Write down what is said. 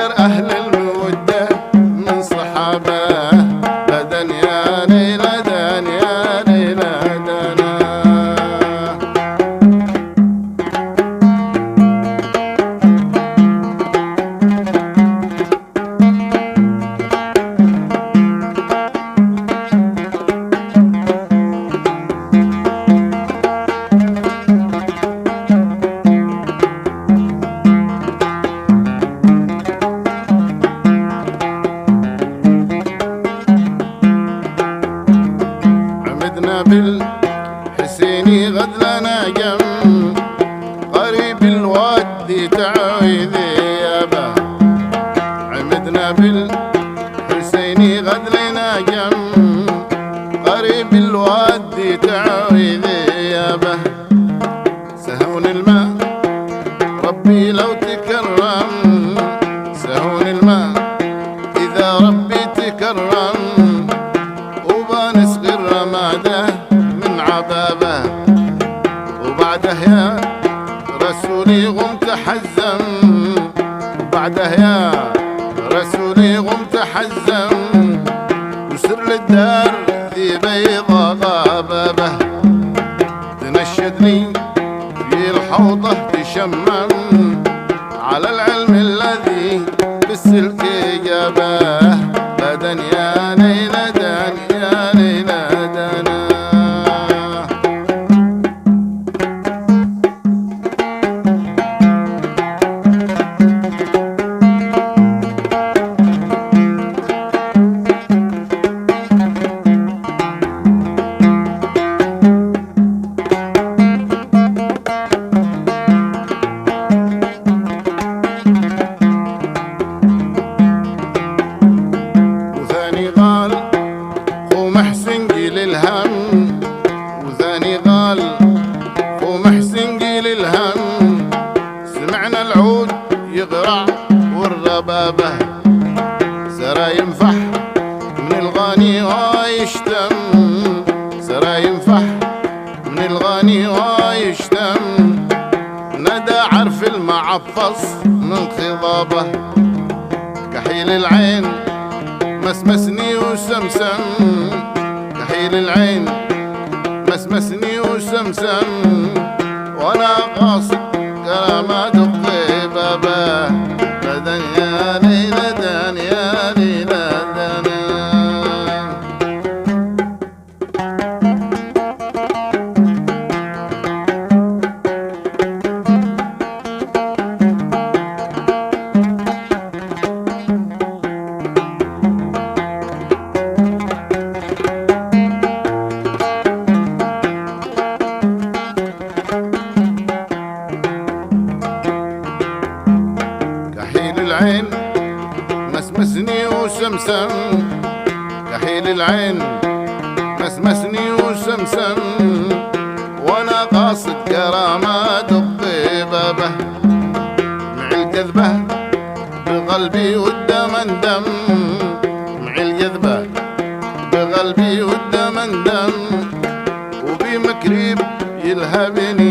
ذكر أهل المودة من صحابه بدن يا ليلى دان يا ليلى دنا. بالحسيني غد لنا جم قريب الوادي تعويذي يابا. عمدنا بالحسيني غد لنا جم قريب الوادي تعويذي يابا. سهون الماء ربي لو تكرم، سهون الماء إذا ربي تكرم، وبنسقي الرماده من عبابه. وبعده يا رسولي غم تحزم، وبعده يا رسولي غم تحزم، وسر للدار ذي بيضة غابابه. تنشدني في الحوضة تشمم على العلم الذي بالسلك جابه. بدن يا ليلى دان يا ليلى دنا. محسن قيل الهم، وثاني قال ومحسن قيل الهم، سمعنا العود يغرع والربابة. سرى ينفح من الغاني ويشتم، سرى ينفح من الغاني ويشتم، ندى عرف المعفص من خضابه. كحيل العين مسمسني وسمسم، كحيل العين مسمسني وسمسم، وانا قاصد كلام ادق بابه. بدن يا ليلى دان يا ليلى دنا. العين مسمسني وسمسم، كحيل العين مسمسني وسمسم، وانا قاصد كرامة دق بابه. مع الكذبة بقلبي والدم اندم، مع الكذبة بقلبي والدم اندم، وبمكريب يلهبني